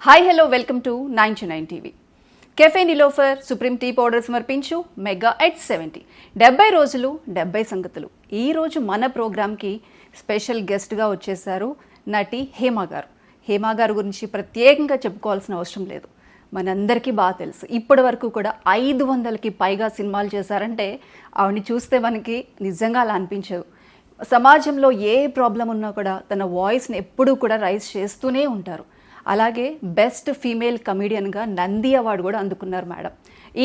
Hi hello welcome to 929 TV. Cafe Niloufer supreme tea powder సమర్పించు mega at 70 70 రోజులు 70 సంగతులు. ఈరోజు మన ప్రోగ్రామ్కి స్పెషల్ గెస్ట్గా వచ్చేసారు నటి హేమ గారు. హేమ గారు గురించి ప్రత్యేకంగా చెప్పుకోవాల్సిన అవసరం లేదు, మనందరికీ బాగా తెలుసు. ఇప్పటి వరకు కూడా 500కి పైగా సినిమాలు చేశారంటే ఆవిడని చూస్తే మనకి నిజంగా అలా అనిపించదు. సమాజంలో ఏ ప్రాబ్లం ఉన్నా కూడా తన వాయిస్ని ఎప్పుడూ కూడా రైజ్ చేస్తూనే ఉంటారు. అలాగే బెస్ట్ ఫీమేల్ కమీడియన్గా నంది అవార్డు కూడా అందుకున్నారు మేడం.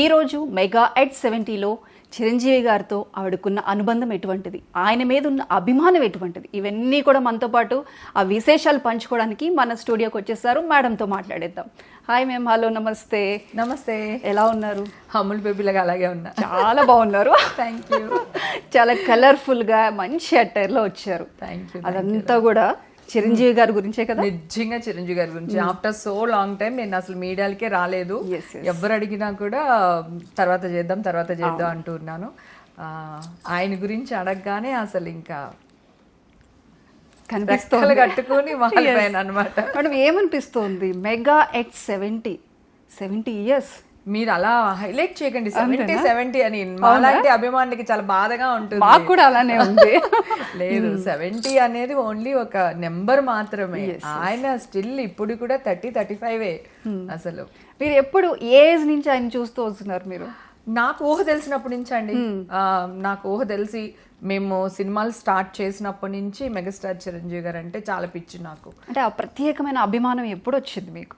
ఈరోజు మెగా ఎట్ 70లో చిరంజీవి గారితో ఆవిడకున్న అనుబంధం ఎటువంటిది, ఆయన మీద ఉన్న అభిమానం ఎటువంటిది, ఇవన్నీ కూడా మనతో పాటు ఆ విశేషాలు పంచుకోవడానికి మన స్టూడియోకి వచ్చేసారు. మేడంతో మాట్లాడేద్దాం. Hi ma'am. హలో, నమస్తే. నమస్తే. ఎలా ఉన్నారు? అమ్ముల్ బేబీలాగా అలాగే ఉన్నా. చాలా బాగున్నారు. Thank you. చాలా కలర్ఫుల్గా మంచి అట్టైర్లో వచ్చారు. Thank you. అదంతా కూడా చిరంజీవి గారి గురించే కదా? నిజంగా చిరంజీవి గారి గురించి. ఆఫ్టర్ సో లాంగ్ టైం నేను అసలు మీడియాలకే రాలేదు. ఎవరు అడిగినా కూడా తర్వాత చేద్దాం అంటున్నాను. ఆయన గురించి అడగగానే అసలు ఇంకా కనిపిస్తుంది కట్టుకుని మారిపోయాను అనమాట. మేడం, ఏమనిపిస్తుంది మెగా ఎట్ 70 ఇయర్స్? మీరు అలా హైలైట్ చేయకండి 70 అని. మాలాంటి అభిమానులకి చాలా బాధగా ఉంటుంది. మాకు కూడా అలానే ఉంది. లేదు, 70 అనేది ఓన్లీ ఒక నెంబర్ మాత్రమే. ఆయన స్టిల్ ఇప్పుడు కూడా 35 అసలు. మీరు ఎప్పుడు ఏజ్ నుంచి ఆయన చూస్తూ వస్తున్నారు? మీరు నాకు ఊహ తెలిసినప్పటి నుంచి అండి. నాకు ఊహ తెలిసి మేము సినిమాలు స్టార్ట్ చేసినప్పటి నుంచి మెగాస్టార్ చిరంజీవి గారు అంటే చాలా పిచ్చి నాకు. అంటే ఆ ప్రత్యేకమైన అభిమానం ఎప్పుడు వచ్చింది మీకు?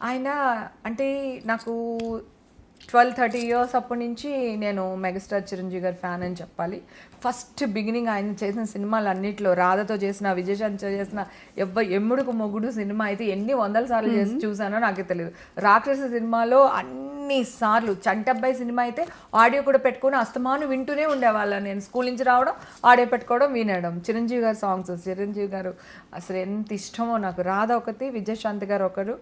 ఆయన అంటే నాకు 12-13 ఇయర్స్ అప్పటి నుంచి నేను మెగాస్టార్ చిరంజీవి గారి ఫ్యాన్ అని చెప్పాలి. ఫస్ట్ బిగినింగ్ ఆయన చేసిన సినిమాలు అన్నింటిలో, రాధతో చేసిన, విజయశాంతితో చేసిన ఎమ్ముడుకు మొగుడు సినిమా అయితే ఎన్ని వందల సార్లు చూసానో నాకే తెలియదు. రాక్షస సినిమాలో అన్ని సార్లు, చంటబ్బాయి సినిమా అయితే ఆడియో కూడా పెట్టుకుని అస్తమాను వింటూనే ఉండేవాళ్ళం. నేను స్కూల్ నుంచి రావడం, ఆడియో పెట్టుకోవడం, వినడం. చిరంజీవి గారి సాంగ్స్, చిరంజీవి గారు అసలు ఎంత ఇష్టమో నాకు. రాధ ఒకటి, విజయశాంతి గారు ఒకరు,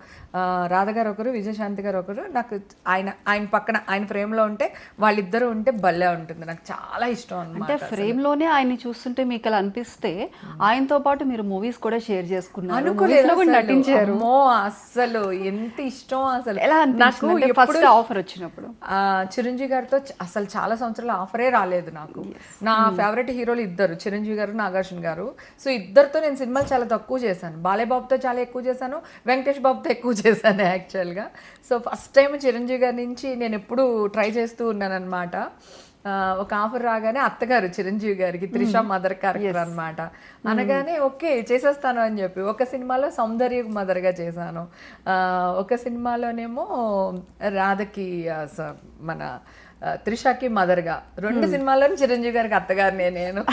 రాధ గారు ఒకరు, విజయశాంతి గారు ఒకరు. నాకు ఆయన పక్కన ఆయన ఫ్రేమ్లో ఉంటే, వాళ్ళిద్దరూ ఉంటే భలే ఉంటుంది. నాకు చాలా ఇష్టం అన్నమాట. ఫ్రేమ్ లోనే ఆయన్ని చూస్తుంటే మీకు అలా అనిపిస్తే ఆయనతో పాటు మీరు మూవీస్ కూడా షేర్ చేసుకున్నారు, నటించారు. అసలు ఎంత ఇష్టం అసలు. ఎలా నాకు ఫస్ట్ ఆఫర్ వచ్చినప్పుడు చిరంజీవి గారితో అసలు చాలా సంవత్సరాల ఆఫరే రాలేదు నాకు. నా ఫేవరెట్ హీరోలు ఇద్దరు, చిరంజీవి గారు, నాగార్జున గారు. సో ఇద్దరితో నేను సినిమాలు చాలా తక్కువ చేశాను. బాలేబాబుతో చాలా ఎక్కువ చేశాను, వెంకటేష్ బాబుతో ఎక్కువ చేశాను యాక్చువల్గా. సో ఫస్ట్ టైం చిరంజీవి గారి నుంచి నేను ఎప్పుడు ట్రై చేస్తూ ఉన్నాను అనమాట. ఒక ఆఫర్ రాగానే అత్తగారు చిరంజీవి గారికి త్రిష మదర్ క్యారెక్టర్ అనమాట. అనగానే ఓకే చేసేస్తాను అని చెప్పి ఒక సినిమాలో సౌందర్య మదర్గా చేశాను, ఒక సినిమాలోనేమో రాధకి మన త్రిషకి మదర్గా. 2 సినిమాల్లోనే చిరంజీవి గారికి అత్తగారినే నేను.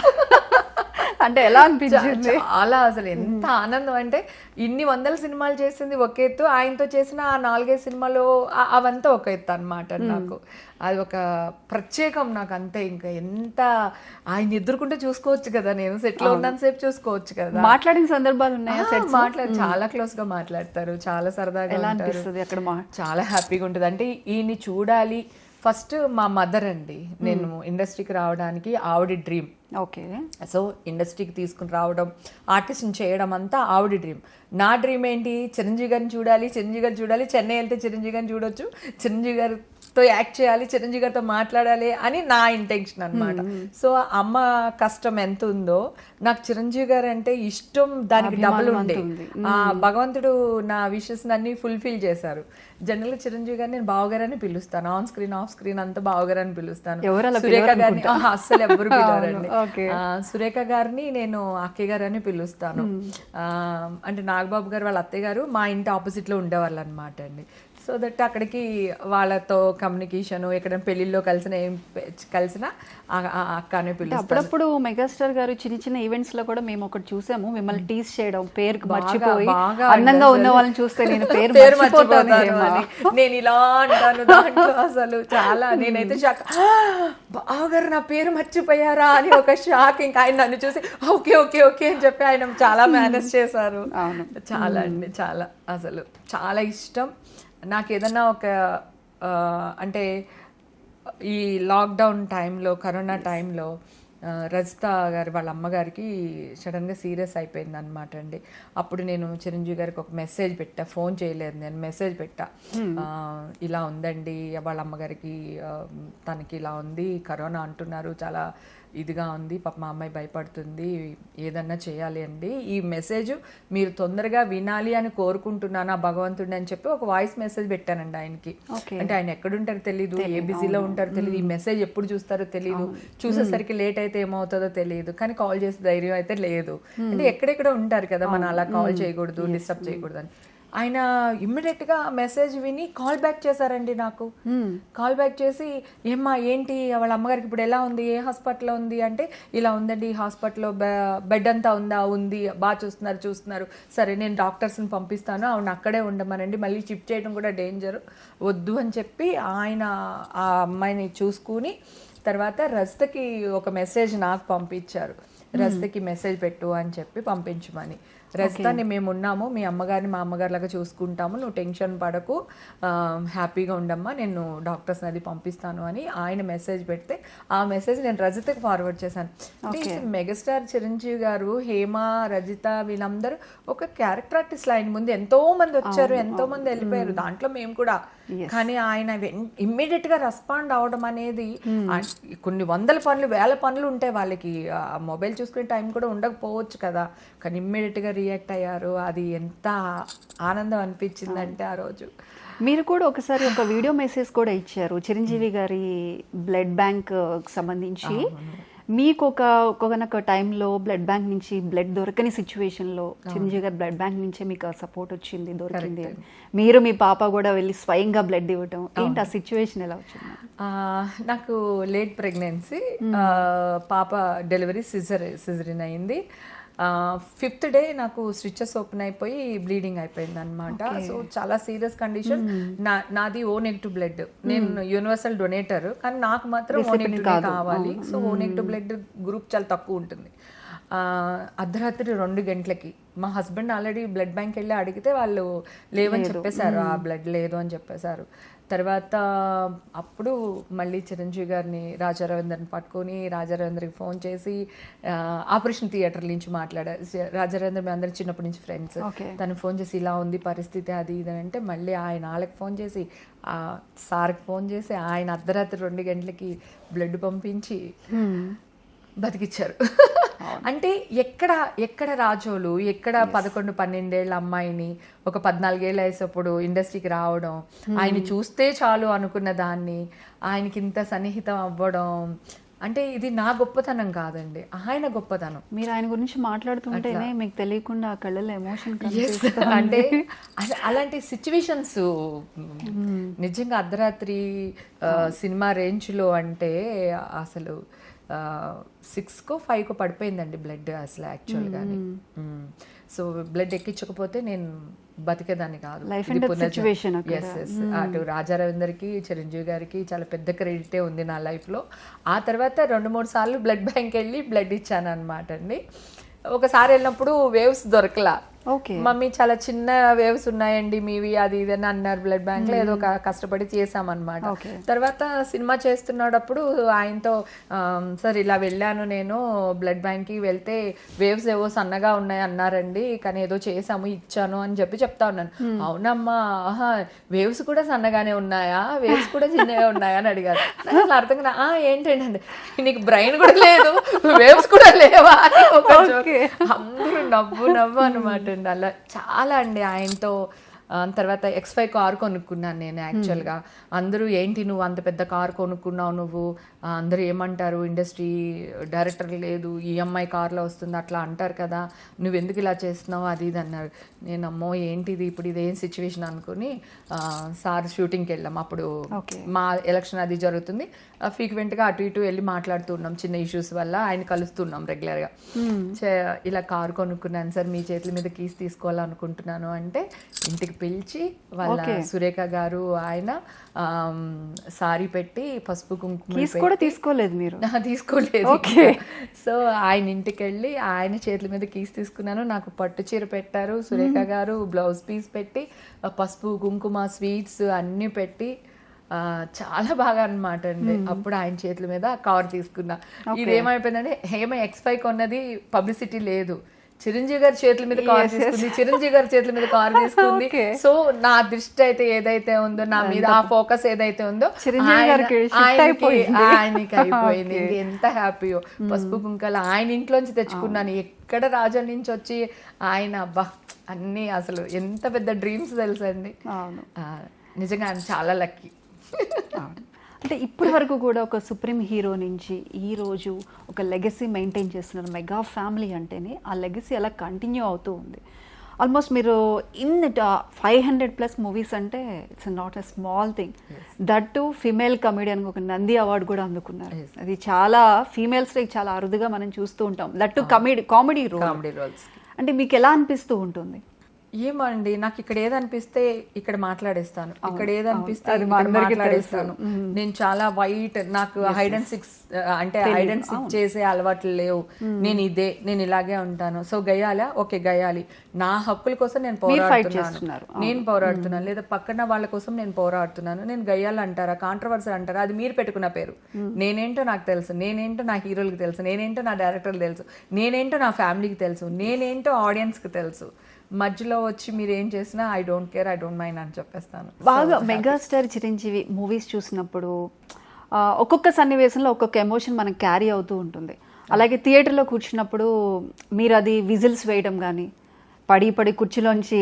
అంటే ఎలా అనిపించింది? చాలా అసలు ఎంత ఆనందం అంటే, ఇన్ని వందల సినిమాలు చేసింది ఒక ఎత్తు, ఆయనతో చేసిన ఆ 4-5 సినిమాలు అవంతా ఒక ఎత్తు అనమాట. నాకు అది ఒక ప్రత్యేకం నాకు అంతే. ఇంకా ఎంత ఆయన ఎదుర్కొంటే చూసుకోవచ్చు కదా, నేను సెట్లో ఉన్నంతసేపు చూసుకోవచ్చు కదా. మాట్లాడిన సందర్భాలు ఉన్నాయా? చాలా క్లోజ్ గా మాట్లాడతారు, చాలా సరదాగా అనిపిస్తుంది అక్కడ, చాలా హ్యాపీగా ఉంటుంది. అంటే ఈయన్ని చూడాలి. ఫస్ట్ మా మదర్ అండి, నేను ఇండస్ట్రీకి రావడానికి ఆవిడ డ్రీమ్. ఓకే. సో ఇండస్ట్రీకి తీసుకుని రావడం, ఆర్టిస్ట్ని చేయడం అంతా ఆవిడ డ్రీమ్. నా డ్రీమ్ ఏంటి, చిరంజీవి గారిని చూడాలి, చిరంజీవి గారిని చూడాలి, చెన్నై వెళ్తే చిరంజీవి గారిని చూడొచ్చు, చిరంజీవి గారితో యాక్ట్ చేయాలి, చిరంజీవి గారితో మాట్లాడాలి అని నా ఇంటెన్షన్ అనమాట. సో అమ్మ కష్టం ఎంత ఉందో నాకు చిరంజీవి గారు అంటే ఇష్టం దానికి డబుల్ ఉండే. భగవంతుడు నా విషెస్ అన్ని ఫుల్ఫిల్ చేశారు. జనరల్గా చిరంజీవి గారిని నేను బావగారని పిలుస్తాను, ఆన్ స్క్రీన్ ఆఫ్ స్క్రీన్ అంతా బావగారని పిలుస్తాను. సురేఖ గారిని అస్సలు ఎవరు పిలవరండి. సురేఖ గారిని నేను అక్కయ్య గారు అని పిలుస్తాను. అంటే నాగబాబు గారు వాళ్ళ అత్తయ్య గారు మా ఇంటి ఆపోజిట్ లో ఉండేవాళ్ళు అనమాట అండి. సో దట్ అక్కడికి వాళ్ళతో కమ్యూనికేషన్, ఎక్కడ పెళ్లిల్లో కలిసిన అక్క అనే పిలుస్తాను. అప్పుడప్పుడు మెగాస్టార్ గారు చిన్న చిన్న ఈవెంట్స్ లో కూడా మేము ఒకటి చూసాము, మిమ్మల్ని టీజ్ చేయడం, పేరు మర్చిపోయి అందంగా ఉన్న వాళ్ళని చూస్తే నేను పేరు మర్చిపోతాను అని నేను ఇలా అంటాను దాంట్లో. అసలు చాలా నేనైతే షాక్, బావగారు నా పేరు మర్చిపోయారా అని ఒక షాక్. ఇంకా ఆయన నన్ను చూసి ఓకే ఓకే ఓకే అని చెప్పి ఆయన చాలా మేనేజ్ చేశారు. చాలా అండి, చాలా అసలు చాలా ఇష్టం నాకు. ఏదన్నా ఒక అంటే ఈ లాక్డౌన్ టైంలో, కరోనా టైంలో రజిత గారి వాళ్ళ అమ్మగారికి సడన్గా సీరియస్ అయిపోయింది అనమాట అండి. అప్పుడు నేను చిరంజీవి గారికి ఒక మెసేజ్ పెట్టా, ఫోన్ చేయలేదు నేను, మెసేజ్ పెట్టా, ఇలా ఉందండి వాళ్ళ అమ్మగారికి, తనకి ఇలా ఉంది, కరోనా అంటున్నారు, చాలా ఇదిగా ఉంది, పాప మా అమ్మాయి భయపడుతుంది, ఏదన్నా చేయాలి అండి, ఈ మెసేజ్ మీరు తొందరగా వినాలి అని కోరుకుంటున్నాను ఆ భగవంతుడిని అని చెప్పి ఒక వాయిస్ మెసేజ్ పెట్టానండి ఆయనకి. అంటే ఆయన ఎక్కడుంటారో తెలీదు, ఏ బిజీలో ఉంటారో తెలియదు, ఈ మెసేజ్ ఎప్పుడు చూస్తారో తెలియదు, చూసేసరికి లేట్ అయితే ఏమవుతుందో తెలియదు, కానీ కాల్ చేసే ధైర్యం అయితే లేదు. అంటే ఎక్కడెక్కడ ఉంటారు కదా, మనం అలా కాల్ చేయకూడదు, డిస్టర్బ్ చేయకూడదు అని. ఆయన ఇమ్మీడియట్ గా మెసేజ్ విని కాల్ బ్యాక్ చేశారండి నాకు. కాల్ బ్యాక్ చేసి, ఏమ్మా ఏంటి వాళ్ళ అమ్మగారికి ఇప్పుడు ఎలా ఉంది, ఏ హాస్పిటల్లో ఉంది అంటే, ఇలా ఉందండి, ఈ హాస్పిటల్లో బెడ్ అంతా ఉంది, బాగా చూస్తున్నారు, సరే నేను డాక్టర్స్ని పంపిస్తాను, ఆవిడ అక్కడే ఉండమనండి, మళ్ళీ షిఫ్ట్ చేయడం కూడా డేంజర్, వద్దు అని చెప్పి ఆయన ఆ అమ్మాయిని చూసుకుని తర్వాత రజితకి ఒక మెసేజ్ నాకు పంపించారు, రజితకి మెసేజ్ పెట్టు అని చెప్పి పంపించమని. రజితాన్ని మేము ఉన్నాము, మీ అమ్మగారిని మా అమ్మగారిలాగా చూసుకుంటాము, నువ్వు టెన్షన్ పడకు, హ్యాపీగా ఉండమ్మా, నేను డాక్టర్స్ని అది పంపిస్తాను అని ఆయన మెసేజ్ పెడితే ఆ మెసేజ్ నేను రజితకి ఫార్వర్డ్ చేశాను. మెగాస్టార్ చిరంజీవి గారు, హేమ, రజిత వీళ్ళందరూ ఒక క్యారెక్టర్ ఆర్టిస్ట్. ఆయన ముందు ఎంతో మంది వచ్చారు, ఎంతో మంది వెళ్ళిపోయారు, దాంట్లో మేము కూడా. కానీ ఆయన ఇమ్మీడియట్ గా రెస్పాండ్ అవడం అనేది, కొన్ని వందల పనులు, వేల పనులు ఉంటాయి వాళ్ళకి, మొబైల్ చూసుకునే టైం కూడా ఉండకపోవచ్చు కదా, కానీ ఇమ్మీడియట్ గా రియాక్ట్ అయ్యారు. అది ఎంత ఆనందం అనిపించిందంటే ఆ రోజు. మీరు కూడా ఒకసారి ఒక వీడియో మెసేజ్ కూడా ఇచ్చారు చిరంజీవి గారి బ్లడ్ బ్యాంక్ సంబంధించి. మీకు ఒకనొక టైంలో బ్లడ్ బ్యాంక్ నుంచి బ్లడ్ దొరకని సిచ్యువేషన్లో చిరంజీవి గారి బ్లడ్ బ్యాంక్ నుంచే మీకు సపోర్ట్ వచ్చింది, దొరికింది, మీరు మీ పాప కూడా వెళ్ళి స్వయంగా బ్లడ్ ఇవ్వటం, ఏంటి ఆ సిచ్యువేషన్ ఎలా వచ్చింది? నాకు లేట్ ప్రెగ్నెన్సీ, పాప డెలివరీ సిజరిన్ అయింది. 5th డే నాకు స్టిచెస్ ఓపెన్ అయిపోయి బ్లీడింగ్ అయిపోయింది అనమాట. సో చాలా సీరియస్ కండిషన్. నాది ఓ నెగిటివ్ బ్లడ్, నేను యూనివర్సల్ డొనేటర్, కానీ నాకు మాత్రం ఓ నెగిటివ్ కావాలి. So O negative blood group చాలా తక్కువ ఉంటుంది. అర్ధరాత్రి 2 గంటలకి మా హస్బెండ్ ఆల్రెడీ బ్లడ్ బ్యాంక్ వెళ్ళి అడిగితే వాళ్ళు లేవని చెప్పేశారు, ఆ బ్లడ్ లేదు అని చెప్పేశారు. తర్వాత అప్పుడు మళ్ళీ చిరంజీవి గారిని, రాజా రవీందర్ని పట్టుకొని రాజా రవీందర్కి ఫోన్ చేసి ఆపరేషన్ థియేటర్ నుంచి మాట్లాడారు. రాజా రవీందర్ మీ అందరి చిన్నప్పటి నుంచి ఫ్రెండ్స్, తను ఫోన్ చేసి ఇలా ఉంది పరిస్థితి అది ఇది అంటే, మళ్ళీ ఆయన వాళ్ళకి ఫోన్ చేసి సార్కి ఫోన్ చేసి ఆయన అర్ధరాత్రి 2 గంటలకి బ్లడ్ పంపించి బతికిచ్చారు. అంటే ఎక్కడ రాజోలు, ఎక్కడ 11-12 ఏళ్ళ అమ్మాయిని ఒక 14 ఏళ్ళ వయసప్పుడు ఇండస్ట్రీకి రావడం, ఆయన చూస్తే చాలు అనుకున్న దాన్ని ఆయనకి ఇంత సన్నిహితం అవ్వడం, అంటే ఇది నా గొప్పతనం కాదండి, ఆయన గొప్పతనం. మీరు ఆయన గురించి మాట్లాడుతుంటేనే మీకు తెలియకుండా ఆ కళ్ళలో ఎమోషన్ అంటే అలాంటి సిచ్యువేషన్స్ నిజంగా అర్ధరాత్రి సినిమా రేంజ్లో అంటే అసలు 6కో 5కో పడిపోయిందండి బ్లడ్ అసలు యాక్చువల్గాని. సో బ్లడ్ ఎక్కించకపోతే నేను బతికేదాన్ని కాదు. అటు రాజా రవీందర్కి, చిరంజీవి గారికి చాలా పెద్ద క్రెడిటే ఉంది నా లైఫ్లో. ఆ తర్వాత 2-3 సార్లు బ్లడ్ బ్యాంక్ వెళ్ళి బ్లడ్ ఇచ్చాను అనమాట అండి. ఒకసారి వెళ్ళినప్పుడు వేవ్స్ దొరకలా, మమ్మీ చాలా చిన్న వేవ్స్ ఉన్నాయండి మీవి అది ఇదని అన్నారు బ్లడ్ బ్యాంక్ లో. ఏదో కష్టపడి చేసామన్నమాట. తర్వాత సినిమా చేస్తున్నప్పుడు ఆయనతో సార్ ఇలా వెళ్ళాను నేను బ్లడ్ బ్యాంక్ కి, వెళ్తే వేవ్స్ ఏవో సన్నగా ఉన్నాయి అన్నారండి, కానీ ఏదో చేసాము ఇచ్చాను అని చెప్తా ఉన్నాను. అవునమ్మా, వేవ్స్ కూడా సన్నగానే ఉన్నాయా, వేవ్స్ కూడా చిన్నగా ఉన్నాయా అని అడిగారు. నాకు అర్థం కదా, ఏంటంటే నీకు బ్రెయిన్ కూడా లేదు, వేవ్స్ కూడా లేవా అని ఒక అందరూ నవ్వు అనమాట. అలా చాలా అండి ఆయనతో. తర్వాత X5 కారు కొనుక్కున్నాను నేను యాక్చువల్గా. అందరూ ఏంటి నువ్వు అంత పెద్ద కారు కొనుక్కున్నావు, నువ్వు అందరూ ఏమంటారు, ఇండస్ట్రీ డైరెక్టర్ లేదు, EMI కార్లో వస్తుంది అట్లా అంటారు కదా, నువ్వు ఎందుకు ఇలా చేస్తున్నావు అది ఇది అన్నారు. నేను అమ్మో ఏంటిది ఇప్పుడు ఇదేం సిచ్యువేషన్ అనుకుని సార్ షూటింగ్కి వెళ్ళాం. అప్పుడు మా ఎలక్షన్ అది జరుగుతుంది, ఫ్రీక్వెంట్గా అటు ఇటు వెళ్ళి మాట్లాడుతున్నాం, చిన్న ఇష్యూస్ వల్ల ఆయన కలుస్తున్నాం రెగ్యులర్గా. ఇలా కారు కొనుక్కున్నాను సార్, మీ చేతుల మీద కీస్ తీసుకోవాలనుకుంటున్నాను అంటే ఇంటికి పిలిచి వాళ్ళ సురేఖ గారు ఆయన సారీ పెట్టి పసుపు కుంకుమ తీసుకోలేదు మీరు? తీసుకోలేదు. సో ఆయన ఇంటికి వెళ్ళి ఆయన చేతుల మీద కీస్ తీసుకున్నాను. నాకు పట్టు చీర పెట్టారు సురేఖ గారు, బ్లౌజ్ పీస్ పెట్టి పసుపు కుంకుమ స్వీట్స్ అన్నీ పెట్టి చాలా బాగా అన్నమాట అండి. అప్పుడు ఆయన చేతుల మీద కవర్ తీసుకున్నా. ఇదేమైపోయిందంటే హేమ X5 కొన్నది పబ్లిసిటీ లేదు, చిరంజీవి గారి చేతుల మీద కవర్ తీసుకుంది, చిరంజీవి గారి చేతుల మీద కవర్ తీసుకుంది. సో నా దృష్టి అయితే ఏదైతే ఉందో నా మీద, ఆ ఫోకస్ ఏదైతే ఉందో ఆయనకి అయిపోయింది. ఎంత హ్యాపీయో. పసుపు కుంకాలు ఆయన ఇంట్లోంచి తెచ్చుకున్నాను, ఎక్కడ రాజా నుంచి వచ్చి ఆయన. అబ్బా అన్నీ అసలు ఎంత పెద్ద డ్రీమ్స్ తెలుసండి. నిజంగా ఆయన చాలా లక్కీ. అంటే ఇప్పటి వరకు కూడా ఒక సుప్రీం హీరో నుంచి ఈ రోజు ఒక లెగసీ మెయింటైన్ చేస్తున్నారు. మెగా ఫ్యామిలీ అంటేనే ఆ లెగసీ అలా కంటిన్యూ అవుతూ ఉంది. ఆల్మోస్ట్ మీరు ఇన్ 500+ మూవీస్ అంటే it's not a small thing. That to female comedian ఒక నంది అవార్డు కూడా అందుకున్నారు. అది చాలా ఫీమేల్స్కి చాలా అరుదుగా మనం చూస్తూ ఉంటాం. That too comedy roles. అంటే మీకు ఎలా అనిపిస్తూ ఉంటుంది? ఏమండి, నాకు ఇక్కడ ఏదనిపిస్తే ఇక్కడ మాట్లాడేస్తాను, ఇక్కడ ఏదనిపిస్తే మాట్లాడేస్తాను. నేను చాలా వైట్, నాకు హైడ్ అండ్ సిక్ చేసే అలవాట్లు లేవు. నేను ఇలాగే ఉంటాను. సో గయ్యాలా, ఓకే గయ్యాలి, నా హక్కుల కోసం నేను పోరాడుతున్నాను, లేదా పక్కన వాళ్ళ కోసం నేను పోరాడుతున్నాను. నేను గయ్యాలి అంటారా, కాంట్రవర్సీ అంటారా, అది మీరు పెట్టుకున్న పేరు. నేనేంటో నాకు తెలుసు, నేనేంటో నా హీరోలకు తెలుసు, నేనేంటో నా డైరెక్టర్లు తెలుసు, నేనేంటో నా ఫ్యామిలీకి తెలుసు, నేనేంటో ఆడియన్స్కి తెలుసు. మధ్యలో వచ్చి మీరు ఏం చేసినా I don't care, I don't mind అని చెప్పేస్తాను. బాగా మెగాస్టార్ చిరంజీవి మూవీస్ చూసినప్పుడు ఒక్కొక్క సన్నివేశంలో ఒక్కొక్క ఎమోషన్ మనకు క్యారీ అవుతూ ఉంటుంది. అలాగే థియేటర్లో కూర్చున్నప్పుడు మీరు అది విజిల్స్ వేయడం కానీ, పడి కుర్చీలోంచి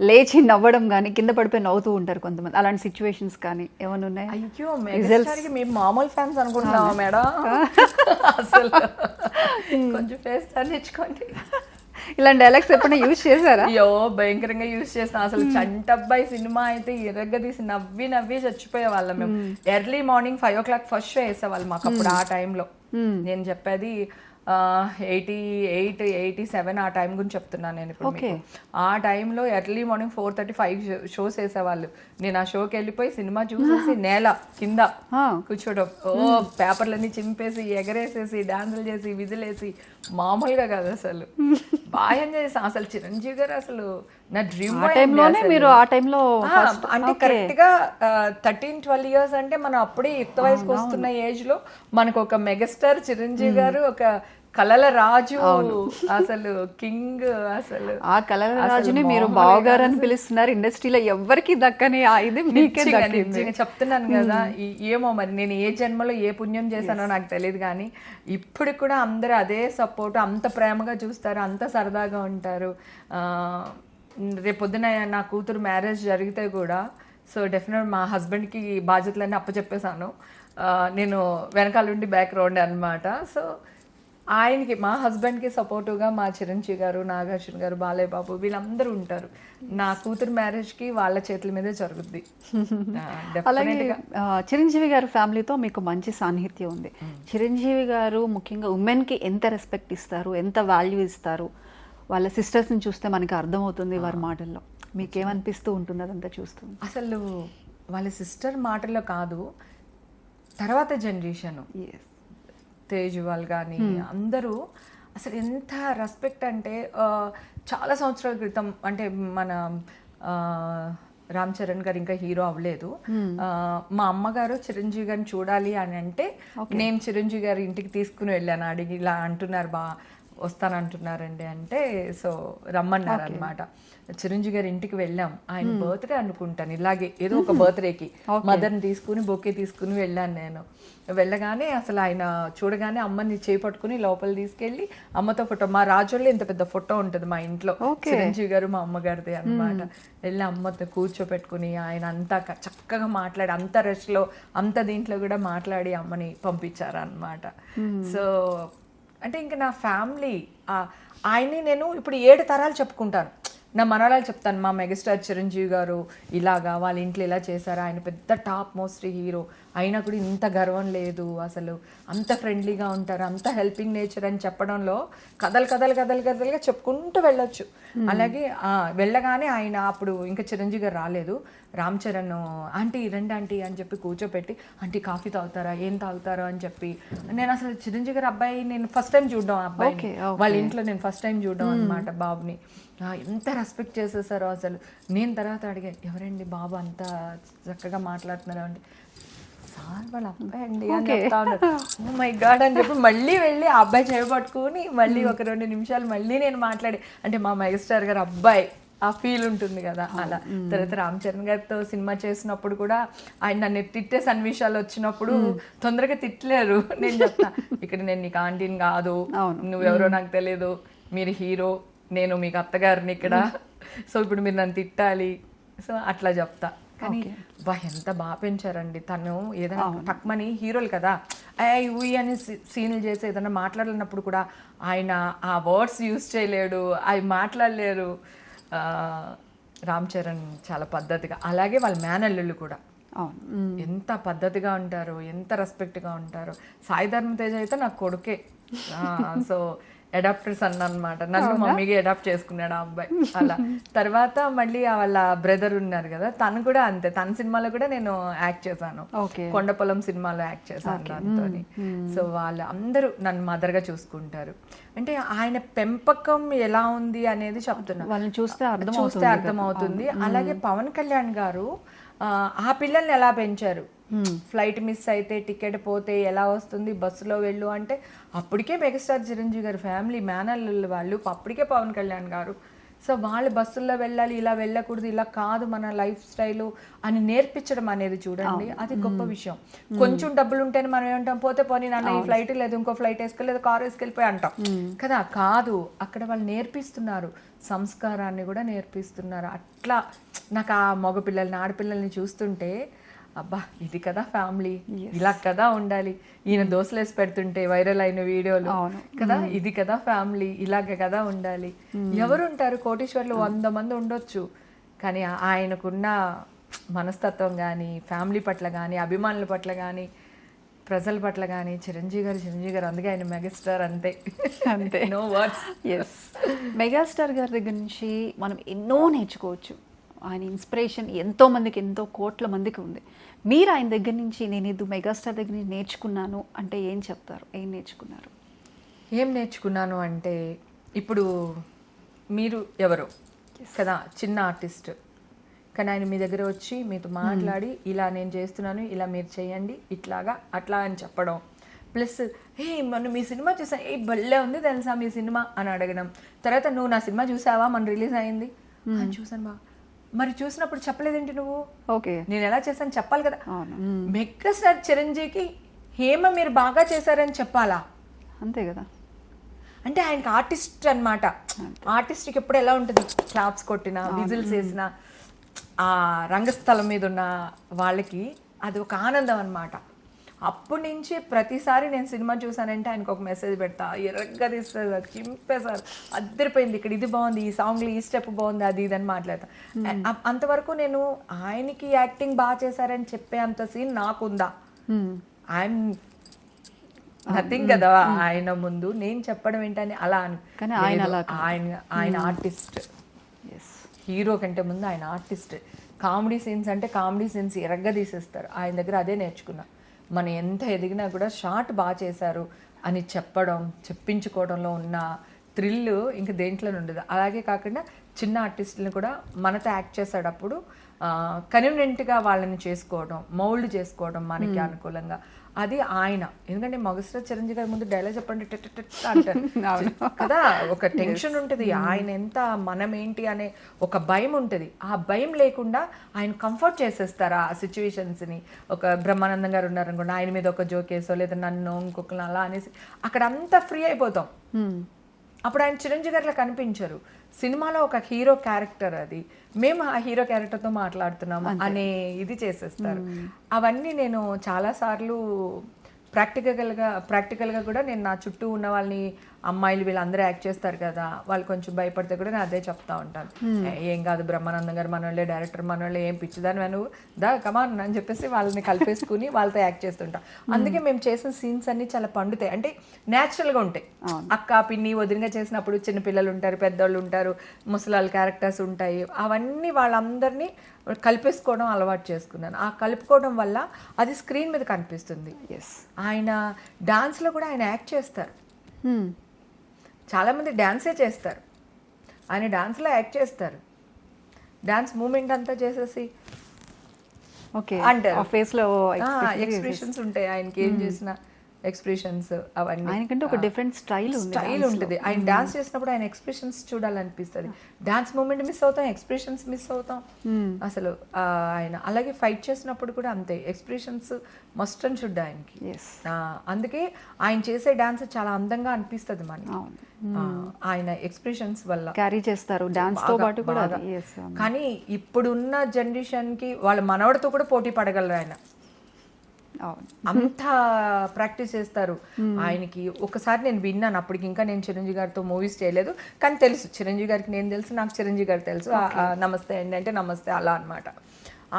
లేచి నవ్వడం కానీ, కింద పడిపోయి నవ్వుతూ ఉంటారు కొంతమంది. అలాంటి సిచ్యువేషన్స్ కానీ ఏమైనా ఉన్నాయి? అయ్యో, మెగాస్టార్కి మేము మామూలు ఫ్యాన్స్ అనుకుంటున్నావా మేడం? అసలు కొంచెం ఫేస్ తెచ్చుకోండి. ఇలాంటి డైలాగ్స్ ఎప్పుడైనా యూజ్ చేశారా? అయ్యో భయంకరంగా యూజ్ చేస్తాం. అసలు చంటబ్బాయి సినిమా అయితే ఎర్రగా తీసి నవ్వి చచ్చిపోయే వాళ్ళం మేము. Early morning 5 o'clock first show వేసేవాళ్ళు మాకు అప్పుడు. ఆ టైంలో నేను చెప్పేది 88, 87 ఆ టైం గురించి చెప్తున్నాను నేను ఇప్పుడు మీకు. ఆ టైంలో ఎర్లీ మార్నింగ్ 4:35 షోస్ వేసేవాళ్ళు. నేను ఆ షోకి వెళ్ళిపోయి సినిమా చూసేసి నేల కింద కూర్చోవడం, పేపర్లన్నీ చింపేసి ఎగరేసేసి డాన్సులు చేసి విజిలేసి, మామూలుగా కాదు అసలు. బాగా ఎంజాయ్ చేసాం. అసలు చిరంజీవి గారు అసలు నా డ్రీమ్ మీరు ఆ టైంలో అంటే కరెక్ట్ గా 13-12 years అంటే మనం అప్పుడే యుక్త వయసుకు వస్తున్న ఏజ్ లో మనకు ఒక మెగాస్టార్ చిరంజీవి గారు, ఒక కళల రాజు, అసలు కింగ్. అసలు ఆ కళల రాజుని మీరు బావగారు అని పిలుస్తున్నారు. ఇండస్ట్రీలో ఎవరికి దక్కని ఇది మీకే దక్కింది. చెప్తున్నాను కదా, ఏమో మరి నేను ఏ జన్మలో ఏ పుణ్యం చేశానో నాకు తెలియదు, కానీ ఇప్పుడు కూడా అందరూ అదే సపోర్ట్, అంత ప్రేమగా చూస్తారు, అంత సరదాగా ఉంటారు. రేపొద్దున నా కూతురు మ్యారేజ్ జరిగితే కూడా సో డెఫినెట్ మా హస్బెండ్కి బాధ్యతలన్నీ అప్పచెప్పేశాను. నేను వెనకాల బ్యాక్గ్రౌండ్ అనమాట. సో ఆయనకి, మా హస్బెండ్కి సపోర్టివ్గా మా చిరంజీవి గారు, నాగార్జున గారు, బాలయ్య బాబు వీళ్ళందరూ ఉంటారు. నా కూతురు మ్యారేజ్కి వాళ్ళ చేతుల మీదే జరుగుద్ది. అలాగే చిరంజీవి గారి ఫ్యామిలీతో మీకు మంచి సాన్నిహిత్యం ఉంది. చిరంజీవి గారు ముఖ్యంగా ఉమెన్కి ఎంత రెస్పెక్ట్ ఇస్తారు, ఎంత వాల్యూ ఇస్తారు, వాళ్ళ సిస్టర్స్ని చూస్తే మనకి అర్థమవుతుంది వారి మాటల్లో. మీకేమనిపిస్తూ ఉంటుంది అదంతా చూస్తుంది? అసలు వాళ్ళ సిస్టర్ మాటల్లో కాదు, తర్వాత జనరేషను తేజ్ వాళ్ళు కానీ అందరూ అసలు ఎంత రెస్పెక్ట్ అంటే, చాలా సంవత్సరాల క్రితం అంటే మన రామ్ చరణ్ గారు ఇంకా హీరో అవ్వలేదు, మా అమ్మగారు చిరంజీవి గారిని చూడాలి అని అంటే నేను చిరంజీవి గారి ఇంటికి తీసుకుని వెళ్ళాను. అడిగి ఇలా అంటున్నారు, వస్తానంటున్నారండి అంటే, సో రమ్మన్నారు అనమాట. చిరంజీవి గారి ఇంటికి వెళ్ళాం. ఆయన బర్త్డే అనుకుంటాను, ఇలాగే ఏదో ఒక బర్త్డేకి మదర్ని తీసుకుని బొకే తీసుకుని వెళ్ళాను నేను. వెళ్ళగానే అసలు ఆయన చూడగానే అమ్మని చేపట్టుకుని లోపల తీసుకెళ్ళి అమ్మతో ఫోటో, మా రాజోళ్ళు ఇంత పెద్ద ఫోటో ఉంటుంది మా ఇంట్లో, చిరంజీవి గారు మా అమ్మగారిది అనమాట. వెళ్ళి అమ్మతో కూర్చోపెట్టుకుని ఆయన అంతా చక్కగా మాట్లాడి, అంత రష్లో అంత దీంట్లో కూడా మాట్లాడి అమ్మని పంపించారు అనమాట. సో అంటే ఇంకా నా ఫ్యామిలీ, ఆయన్ని నేను ఇప్పుడు 7 తరాలు చెప్పుకుంటాను. నా మనవరాలు చెప్తాను, మా మెగాస్టార్ చిరంజీవి గారు ఇలాగా వాళ్ళ ఇంట్లో ఇలా చేశారు, ఆయన పెద్ద టాప్ మోస్ట్ హీరో అయినా కూడా ఇంత గర్వం లేదు, అసలు అంత ఫ్రెండ్లీగా ఉంటారు, అంత హెల్పింగ్ నేచర్ అని చెప్పడంలో కథలుగా చెప్పుకుంటూ వెళ్ళొచ్చు. అలాగే వెళ్ళగానే ఆయన అప్పుడు ఇంకా చిరంజీవి గారు రాలేదు, రామ్ చరణ్ ఆంటీ రండి ఆంటీ అని చెప్పి కూర్చోపెట్టి, ఆంటీ కాఫీ తాగుతారా, ఏం తాగుతారో అని చెప్పి, నేను అసలు చిరంజీవి గారు అబ్బాయి నేను ఫస్ట్ టైం చూడడం, అబ్బాయి వాళ్ళ ఇంట్లో నేను ఫస్ట్ టైం చూడడం అనమాట, బాబుని. ఎంత రెస్పెక్ట్ చేసేసారో అసలు. నేను తర్వాత అడిగాను, ఎవరండి బాబు అంత చక్కగా మాట్లాడుతున్నారు అంటే, సార్ వాళ్ళ అబ్బాయి అండి అని చెప్తా ఉన్నారు. ఓ మై గాడ్ అని చెప్పి మళ్ళీ వెళ్ళి ఆ అబ్బాయి చేయబట్టుకుని మళ్ళీ ఒక 2 నిమిషాలు మళ్ళీ నేను మాట్లాడి, అంటే మా మెగాస్టార్ గారు అబ్బాయి ఆ ఫీల్ ఉంటుంది కదా అలా. తర్వాత రామ్ చరణ్ గారితో సినిమా చేసినప్పుడు కూడా ఆయన నన్ను తిట్టే సన్నివేశాలు వచ్చినప్పుడు తొందరగా తిట్టలేరు. నేను చెప్తా, ఇక్కడ నేను నీకు ఆంటీని కాదు, నువ్వెవరో నాకు తెలియదు, మీరు హీరో, నేను మీకు అత్తగారిని ఇక్కడ, సో ఇప్పుడు మీరు నన్ను తిట్టాలి, సో అట్లా చెప్తా. కానీ బా ఎంత బాగా పెంచారండి. తను ఏదైనా టక్మని హీరోలు కదా ఊయి అని సీన్లు చేసి ఏదైనా మాట్లాడినప్పుడు కూడా ఆయన ఆ వర్డ్స్ యూజ్ చేయలేడు, అవి మాట్లాడలేరు. రామ్ చరణ్ చాలా పద్ధతిగా, అలాగే వాళ్ళ మేనల్లుళ్ళు కూడా ఎంత పద్ధతిగా ఉంటారు, ఎంత రెస్పెక్ట్గా ఉంటారు. సాయి ధర్మ తేజ్ అయితే నాకు కొడుకే, సో అడాప్టర్ సన్ అనమాట. నన్ను మమ్మీకి అడాప్ట్ చేసుకున్నాడు ఆ అబ్బాయి అలా. తర్వాత మళ్ళీ వాళ్ళ బ్రదర్ ఉన్నారు కదా, తను కూడా అంతే. తన సినిమాలో కూడా నేను యాక్ట్ చేశాను, కొండపొలం సినిమాలో యాక్ట్ చేశాను దాంతో. సో వాళ్ళు అందరూ నన్ను మదర్గా చూసుకుంటారు. అంటే ఆయన పెంపకం ఎలా ఉంది అనేది చెప్తున్నా, వాళ్ళని చూస్తే అర్థమవుతుంది. అలాగే పవన్ కళ్యాణ్ గారు ఆ పిల్లల్ని ఎలా పెంచారు. ఫ్లైట్ మిస్ అయితే టికెట్ పోతే ఎలా వస్తుంది, బస్సులో వెళ్ళు అంటే అప్పటికే మెగాస్టార్ చిరంజీవి గారి ఫ్యామిలీ మేనల్లు వాళ్ళు, అప్పటికే పవన్ కళ్యాణ్ గారు. సో వాళ్ళు బస్సుల్లో వెళ్ళాలి, ఇలా వెళ్ళకూడదు, ఇలా కాదు మన లైఫ్ స్టైల్ అని నేర్పించడం అనేది చూడండి, అది గొప్ప విషయం. కొంచెం డబ్బులు ఉంటేనే మనం ఏమంటాం, పోతే పోనీ నాన్న ఈ ఫ్లైట్ లేదు, ఇంకో ఫ్లైట్ వేసుకెళ్ళలేదు, కారు వేసుకెళ్ళిపోయి అంటాం కదా. కాదు, అక్కడ వాళ్ళు నేర్పిస్తున్నారు, సంస్కారాన్ని కూడా నేర్పిస్తున్నారు. అట్లా నాకు ఆ మగపిల్లల్ని ఆడపిల్లల్ని చూస్తుంటే అబ్బా ఇది కదా ఫ్యామిలీ, ఇలా కదా ఉండాలి. ఈయన దోశలేసి పెడుతుంటే వైరల్ అయిన వీడియోలు కదా, ఇది కదా ఫ్యామిలీ, ఇలాగ కదా ఉండాలి. ఎవరుంటారు కోటీశ్వర్లు 100 మంది ఉండొచ్చు, కానీ ఆయనకున్న మనస్తత్వం కానీ, ఫ్యామిలీ పట్ల కానీ, అభిమానుల పట్ల కానీ, ప్రజల పట్ల కానీ, చిరంజీవి గారు అందుకే ఆయన మెగాస్టార్, అంతే అంతే, నో వర్డ్స్. ఎస్, మెగాస్టార్ గారి దగ్గర నుంచి మనం ఎన్నో నేర్చుకోవచ్చు. ఆయన ఇన్స్పిరేషన్ ఎంతో మందికి, ఎంతో కోట్ల మందికి ఉంది. మీరు ఆయన దగ్గర నుంచి, నేను ఇది మెగాస్టార్ దగ్గర నుంచి నేర్చుకున్నాను అంటే ఏం చెప్తారు? ఏం నేర్చుకున్నారు? ఏం నేర్చుకున్నాను అంటే, ఇప్పుడు మీరు ఎవరో కదా చిన్న ఆర్టిస్ట్, కానీ ఆయన మీ దగ్గర వచ్చి మీతో మాట్లాడి, ఇలా నేను చేస్తున్నాను, ఇలా మీరు చేయండి, ఇట్లాగా అట్లా అని చెప్పడం. ప్లస్ మొన్న మీ సినిమా చూసా, భలే ఉంది తెలుసా మీ సినిమా అని అడగడం. తర్వాత నువ్వు నా సినిమా చూసావా, మన రిలీజ్ అయింది, చూసాను బా, మరి చూసినప్పుడు చెప్పలేదేంటి నువ్వు, ఓకే నేను ఎలా చేశాను చెప్పాలి కదా. మెగాస్టార్ చిరంజీవికి హేమ మీరు బాగా చేశారని చెప్పాలా, అంతే కదా. అంటే ఆయనకి ఆర్టిస్ట్ అనమాట. ఆర్టిస్ట్కి ఎప్పుడు ఎలా ఉంటుంది, క్లాప్స్ కొట్టినా, విజిల్స్ వేసిన, ఆ రంగస్థలం మీద ఉన్న వాళ్ళకి అది ఒక ఆనందం అనమాట. అప్పటి నుంచి ప్రతిసారి నేను సినిమా చూసానంటే ఆయనకు ఒక మెసేజ్ పెడతా, ఎర్రగా తీస్తుంది, అది చింపేసారు, అద్దరిపోయింది, ఇక్కడ ఇది బాగుంది, ఈ సాంగ్లో ఈ స్టెప్ బాగుంది, అది ఇది అని మాట్లాడతా. అంతవరకు నేను ఆయనకి యాక్టింగ్ బాగా చేశారని చెప్పే అంత సీన్ నాకుందా? ఐఎమ్ నథింగ్ కదా ఆయన ముందు, నేను చెప్పడం ఏంటని అలా అని. ఆయన ఆర్టిస్ట్, హీరో కంటే ముందు ఆయన ఆర్టిస్ట్. కామెడీ సీన్స్ అంటే కామెడీ సీన్స్ ఎర్రగా తీసేస్తారు. ఆయన దగ్గర అదే నేర్చుకున్నా. మనం ఎంత ఎదిగినా కూడా షార్ట్ బాగా చేశారు అని చెప్పడం, చెప్పించుకోవడంలో ఉన్న థ్రిల్ ఇంకా దేంట్లో ఉండదు. అలాగే కాకుండా చిన్న ఆర్టిస్టులను కూడా మనతో యాక్ట్ చేసేటప్పుడు కన్వీనియంట్గా వాళ్ళని చేసుకోవడం, మౌల్డ్ చేసుకోవడం మనకి అనుకూలంగా, అది ఆయన. ఎందుకంటే మెగాస్టార్ చిరంజీవి గారి ముందు డైలాగ్ చెప్పండి అంటారు కదా, ఒక టెన్షన్ ఉంటుంది. ఆయన ఎంత, మనం ఏంటి అనే ఒక భయం ఉంటుంది. ఆ భయం లేకుండా ఆయన కంఫర్ట్ చేసేస్తారు ఆ సిచ్యువేషన్స్ని. ఒక బ్రహ్మానందం గారు ఉన్నారనుకోండి, ఆయన మీద ఒక జోకేసో లేదా నన్ను ఇంకొకరిని అలా అనేసి అక్కడ అంతా ఫ్రీ అయిపోతాం. అప్పుడు ఆయన చిరంజీవి గారిలా కనిపించరు. సినిమాలో ఒక హీరో క్యారెక్టర్, అది మేము ఆ హీరో క్యారెక్టర్తో మాట్లాడుతున్నాము అనే ఇది చేసేస్తారు. అవన్నీ నేను చాలాసార్లు ప్రాక్టికల్గా కూడా నేను నా చుట్టూ ఉన్న వాళ్ళని, అమ్మాయిలు వీళ్ళందరూ యాక్ట్ చేస్తారు కదా, వాళ్ళు కొంచెం భయపడితే కూడా నేను అదే చెప్తా ఉంటాను. ఏం కాదు, బ్రహ్మానందం గారు మనోళ్ళే, డైరెక్టర్ మనోళ్ళే, ఏం పిచ్చిదాని నువ్వు దా కమాన్ అని చెప్పేసి వాళ్ళని కలిపేసుకుని వాళ్ళతో యాక్ట్ చేస్తుంటాం. అందుకే మేము చేసిన సీన్స్ అన్ని చాలా పండుతాయి, అంటే న్యాచురల్గా ఉంటాయి. అక్క పిన్ని వదిలిగా చేసినప్పుడు చిన్న పిల్లలు ఉంటారు, పెద్దోళ్ళు ఉంటారు, ముసలాళ్ళ క్యారెక్టర్స్ ఉంటాయి. అవన్నీ వాళ్ళందరినీ కలిపేసుకోవడం అలవాటు చేసుకున్నాను. ఆ కలుపుకోవడం వల్ల అది స్క్రీన్ మీద కనిపిస్తుంది. ఆయన డాన్స్లో కూడా ఆయన యాక్ట్ చేస్తారు. చాలామంది డ్యాన్సే చేస్తారు, ఆయన డాన్స్లో యాక్ట్ చేస్తారు, డాన్స్ మూమెంట్ అంతా చేసేసి ఓకే అంటారు. ఫేస్ లో ఎక్స్ప్రెషన్స్ ఉంటాయి ఆయనకి, ఏం చేసిన ఎక్స్ప్రెషన్స్ అవన్నీ ఆయనకంటే ఒక డిఫరెంట్ స్టైల్ ఉంటుంది. ఆయన డాన్స్ చేసినప్పుడు ఆయన ఎక్స్ప్రెషన్స్ చూడాలనిపిస్తుంది. డాన్స్ మూమెంట్ మిస్ అవుతాం, ఎక్స్ప్రెషన్స్ మిస్ అవుతాం అసలు. ఆయన అలాగే ఫైట్ చేసినప్పుడు కూడా అంతే, ఎక్స్ప్రెషన్స్ మస్ట్ అని చూడ్డా ఆయనకి. అందుకే ఆయన చేసే డాన్స్ చాలా అందంగా అనిపిస్తుంది మనకి, ఆయన ఎక్స్ప్రెషన్స్ వల్ల క్యారీ చేస్తారు డాన్స్ తో పాటు కూడా. కానీ ఇప్పుడున్న జనరేషన్ కి వాళ్ళ మనవడితో కూడా పోటీ పడగలరు ఆయన, అంత ప్రాక్టీస్ చేస్తారు ఆయనకి. ఒకసారి నేను విన్నాను, అప్పటికి ఇంకా నేను చిరంజీవి గారితో మూవీస్ చేయలేదు, కానీ తెలుసు చిరంజీవి గారికి నేను తెలుసు, నాకు చిరంజీవి గారు తెలుసు. నమస్తే అండి అంటే నమస్తే అలా అనమాట.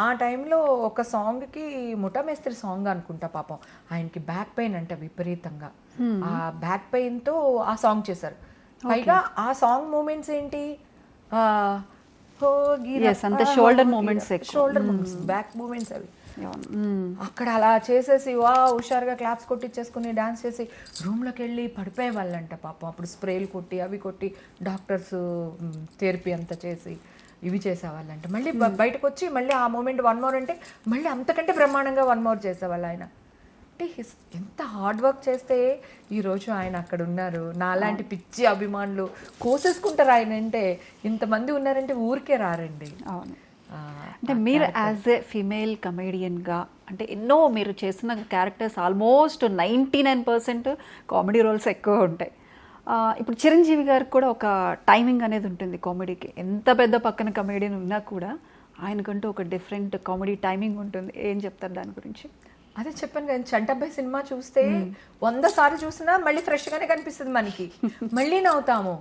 ఆ టైంలో ఒక సాంగ్కి ముఠామేస్త్రి సాంగ్ అనుకుంటా, పాపం ఆయనకి బ్యాక్ పెయిన్ అంటే విపరీతంగా, ఆ బ్యాక్ పెయిన్తో ఆ సాంగ్ చేశారు. పైగా ఆ సాంగ్ మూమెంట్స్ ఏంటి, షోల్డర్ మూమెంట్స్, బ్యాక్ మూమెంట్స్ అవి. అక్కడ అలా చేసేసి హుషారుగా క్లాప్స్ కొట్టించేసుకుని డాన్స్ చేసి రూమ్లోకి వెళ్ళి పడిపోయే వాళ్ళంట పాపం. అప్పుడు స్ప్రేలు కొట్టి అవి కొట్టి డాక్టర్స్ థెరపీ అంతా చేసి ఇవి చేసేవాళ్ళంట. మళ్ళీ బయటకు వచ్చి మళ్ళీ ఆ మూమెంట్ 1 more అంటే మళ్ళీ అంతకంటే బ్రహ్మాండంగా 1 more చేసేవాళ్ళు ఆయన. అంటే ఎంత హార్డ్ వర్క్ చేస్తే ఈరోజు ఆయన అక్కడ ఉన్నారు. నాలాంటి పిచ్చి అభిమానులు కోసేసుకుంటారు ఆయన అంటే. ఇంతమంది ఉన్నారంటే ఊరికే రారండి. అవును. అంటే మీరు యాజ్ ఏ ఫీమేల్ కమేడియన్గా, అంటే ఎన్నో మీరు చేసిన క్యారెక్టర్స్ ఆల్మోస్ట్ 99% కామెడీ రోల్స్ ఎక్కువ ఉంటాయి. ఇప్పుడు చిరంజీవి గారికి కూడా ఒక టైమింగ్ అనేది ఉంటుంది కామెడీకి. ఎంత పెద్ద పక్కన కమేడియన్ ఉన్నా కూడా ఆయనకంటూ ఒక డిఫరెంట్ కామెడీ టైమింగ్ ఉంటుంది. ఏం చెప్తారు దాని గురించి? అదే చెప్పాను కదా, చంటబ్బాయి సినిమా చూస్తే 100 సార్లు చూసినా మళ్ళీ ఫ్రెష్గానే కనిపిస్తుంది మనకి, మళ్ళీ నవ్వుతాము.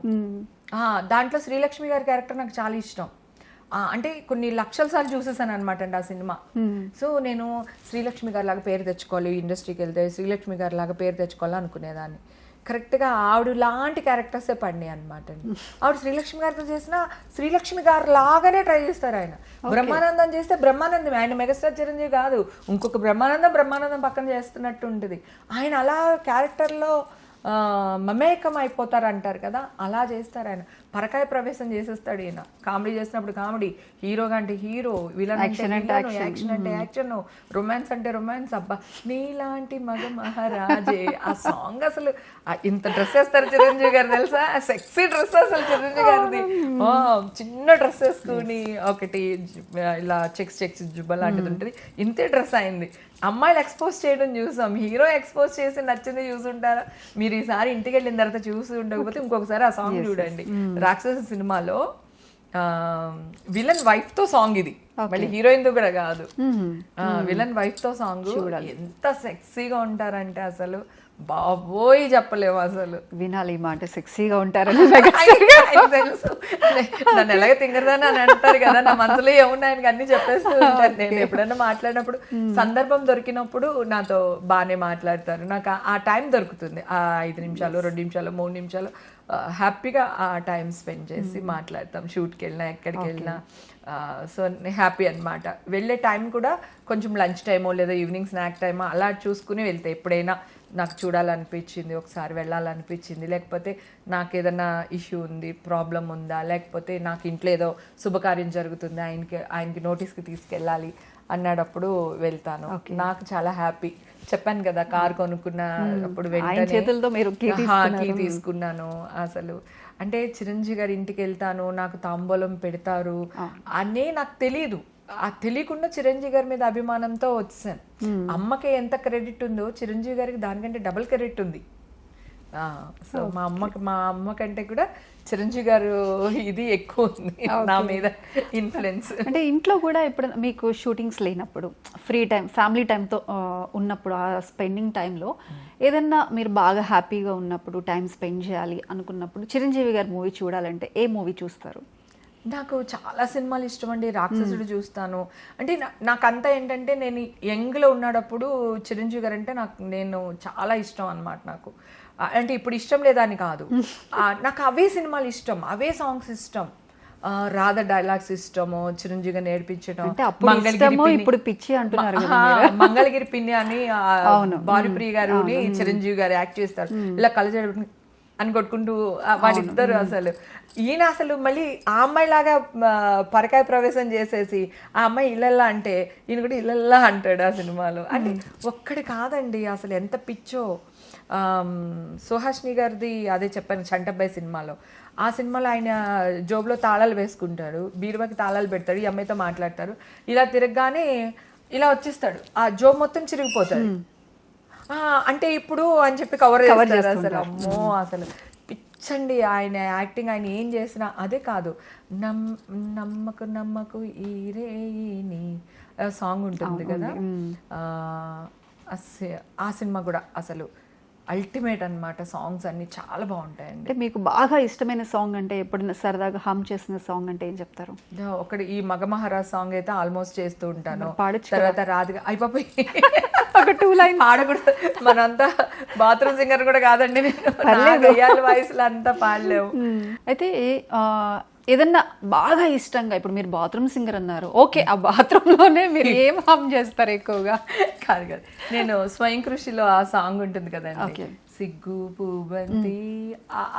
దాంట్లో శ్రీలక్ష్మి గారి క్యారెక్టర్ నాకు చాలా ఇష్టం. అంటే కొన్ని లక్షల సార్లు చూసేసాను అనమాట అండి ఆ సినిమా. సో నేను శ్రీలక్ష్మి గారి లాగా పేరు తెచ్చుకోవాలి, ఇండస్ట్రీకి వెళ్తే శ్రీలక్ష్మి గారి లాగా పేరు తెచ్చుకోవాలి అనుకునేదాన్ని. కరెక్ట్గా ఆవిడ లాంటి క్యారెక్టర్సే పడినాయి అనమాట అండి. ఆవిడ శ్రీలక్ష్మి గారితో చేసిన శ్రీలక్ష్మి గారు లాగానే ట్రై చేస్తారు ఆయన. బ్రహ్మానందం చేస్తే బ్రహ్మానందం, ఆయన మెగాస్టార్ చిరంజీవి కాదు, ఇంకొక బ్రహ్మానందం పక్కన చేస్తున్నట్టు ఉంటుంది. ఆయన అలా క్యారెక్టర్లో మమేకం అయిపోతారు అంటారు కదా, అలా చేస్తారు ఆయన. పరకాయ ప్రవేశం చేసేస్తాడు ఈయన. కామెడీ చేసినప్పుడు కామెడీ, హీరోగా అంటే హీరో, విలన్ అంటే విలన్, యాక్షన్ అంటే యాక్షన్, రొమాన్స్ అంటే రొమాన్స్. అబ్బా నీలాంటి మగ మహారాజే ఆ సాంగ్ అసలు ఇంత డ్రెస్ వేస్తారు చిరంజీవి గారు తెలుసా, సెక్సీ డ్రెస్ అసలు చిరంజీవి గారిది. చిన్న డ్రెస్ వేసుకుని ఒకటి ఇలా చెక్స్ జుబ్బ లాంటిది ఉంటుంది, ఇంతే డ్రెస్ అయింది. అమ్మాయిలు ఎక్స్పోజ్ చేయడం చూసాం, హీరో ఎక్స్పోజ్ చేసి నచ్చింది చూసుంటారా మీరు? ఈసారి ఇంటికి వెళ్ళిన తర్వాత చూసి ఉండకపోతే ఇంకొకసారి ఆ సాంగ్ చూడండి. రాక్షస సినిమాలో విలన్ వైఫ్ తో సాంగ్ ఇది, మళ్ళీ హీరోయిన్ తో కూడా కాదు, విలన్ వైఫ్ తో సాంగ్. ఎంత సెక్సీగా ఉంటారంటే అసలు బాబోయ్ చెప్పలేము అసలు. వినాలి ఈ మాట, సెక్సీగా ఉంటారని తెలుసు. నన్ను ఎలాగ తింగరదని అని అంటారు కదా, నా మనసులో ఏమున్నాయి ఆయనకి అన్ని చెప్పేస్తూ ఉంటాను. నేను ఎప్పుడైనా మాట్లాడినప్పుడు సందర్భం దొరికినప్పుడు నాతో బాగానే మాట్లాడతారు. నాకు ఆ టైం దొరుకుతుంది, ఆ 5 నిమిషాలు 2 నిమిషాలు 3 నిమిషాలు హ్యాపీగా ఆ టైం స్పెండ్ చేసి మాట్లాడతాం. షూట్కి వెళ్ళినా ఎక్కడికి వెళ్ళినా. సో హ్యాపీ అనమాట. వెళ్ళే టైం కూడా కొంచెం లంచ్ టైమో లేదా ఈవినింగ్ స్నాక్ టైమో అలా చూసుకుని వెళ్తే, ఎప్పుడైనా నాకు చూడాలనిపించింది, ఒకసారి వెళ్ళాలనిపించింది, లేకపోతే నాకు ఏదైనా ఇష్యూ ఉంది, ప్రాబ్లం ఉందా, లేకపోతే నాకు ఇంట్లో ఏదో శుభకార్యం జరుగుతుంది, ఆయనకి నోటీస్కి తీసుకెళ్ళాలి అన్నాడప్పుడు వెళ్తాను. నాకు చాలా హ్యాపీ. చెప్పాను కదా, కార్ కొనుక్కున్నప్పుడు వెంటనే కీ తీసుకున్నాను. అసలు అంటే చిరంజీవి గారి ఇంటికి వెళ్తాను, నాకు తాంబూలం పెడతారు అనే నాకు తెలియదు. తెలియకుండా చిరంజీవి గారి మీద అభిమానంతో వచ్చాను. అమ్మకి ఎంత క్రెడిట్ ఉందో చిరంజీవి గారికి దానికంటే డబుల్ క్రెడిట్ ఉంది. సో మా అమ్మ కంటే కూడా చిరంజీవి గారు ఇది ఎక్కువ ఉంది నా మీద ఇన్ఫ్లుయెన్స్. అంటే ఇంట్లో కూడా ఇప్పుడు మీకు షూటింగ్స్ లేనప్పుడు, ఫ్రీ టైం, ఫ్యామిలీ టైంతో ఉన్నప్పుడు, ఆ స్పెండింగ్ టైంలో ఏదన్నా మీరు బాగా హ్యాపీగా ఉన్నప్పుడు, టైం స్పెండ్ చేయాలి అనుకున్నప్పుడు చిరంజీవి గారి మూవీ చూడాలంటే ఏ మూవీ చూస్తారు? నాకు చాలా సినిమాలు ఇష్టం అండి. రాక్షసుడు చూస్తాను. అంటే నాకంతా ఏంటంటే, నేను యంగ్లో ఉన్నప్పుడు చిరంజీవి గారు అంటే నేను చాలా ఇష్టం అనమాట. నాకు అంటే ఇప్పుడు ఇష్టం లేదని కాదు, నాకు అవే సినిమాలు ఇష్టం, అవే సాంగ్స్ ఇష్టం. రాధ డైలాగ్స్ ఇష్టము, చిరంజీవి గారు నేర్పించడం. మంగళగిరి పిన్ని అని బాలుప్రియ గారు చిరంజీవి గారు యాక్ట్ చేస్తారు. ఇలా కలజడ అని కొట్టుకుంటూ వాళ్ళిద్దరు అసలు ఈయన అసలు మళ్ళీ ఆ అమ్మాయి లాగా పరకాయ ప్రవేశం చేసేసి ఆ అమ్మాయి ఇల్లల్లా అంటే ఈయన కూడా ఇల్లల్లా అంటాడు ఆ సినిమాలో. అంటే ఒక్కడి కాదండి అసలు ఎంత పిచ్చో. సుహాసిని గారిది అదే చెప్పాను చంటబ్బాయి సినిమాలో. ఆ సినిమాలో ఆయన జోబులో తాళాలు వేసుకుంటాడు, బీరువాకి తాళాలు పెడతాడు, ఈ అమ్మాయితో మాట్లాడతారు, ఇలా తిరగగానే ఇలా వచ్చేస్తాడు, ఆ జోబ్ మొత్తం చిరిగిపోతాడు. అంటే ఇప్పుడు అని చెప్పి కవర్ చేస్తారు అసలు. అమ్మో అసలు పిచ్చండి ఆయన యాక్టింగ్. ఆయన ఏం చేసినా అదే కాదు, నమ్మకు ఈరేని సాంగ్ ఉంటుంది కదా, ఆ సినిమా కూడా అసలు అల్టిమేట్ అన్నమాట. సాంగ్స్ అన్ని చాలా బాగుంటాయండి. అంటే మీకు బాగా ఇష్టమైన సాంగ్ అంటే ఎప్పుడైనా సరదాగా హమ్ చేసిన సాంగ్ అంటే ఏం చెప్తారు? ఒకటి ఈ మగమహారాజ్ సాంగ్ అయితే ఆల్మోస్ట్ చేస్తూ ఉంటాను. తర్వాత రాదుగా అయిపోయి ఒక 2 లైన్స్ పాడకూడదు, మనంతా బాత్రూమ్ సింగర్ కూడా కాదండి, నేను వయసులో అంతా పాడలేవు. అయితే ఏదన్నా బాగా ఇష్టంగా, ఇప్పుడు మీరు బాత్రూమ్ సింగర్ అన్నారు, ఓకే, ఆ బాత్రూంలోనే మీరు ఏం హమ్ చేస్తారు ఎక్కువగా? కాదు, నేను స్వయం కృషిలో ఆ సాంగ్ ఉంటుంది కదండి, సిగ్గు పువ్వంతి,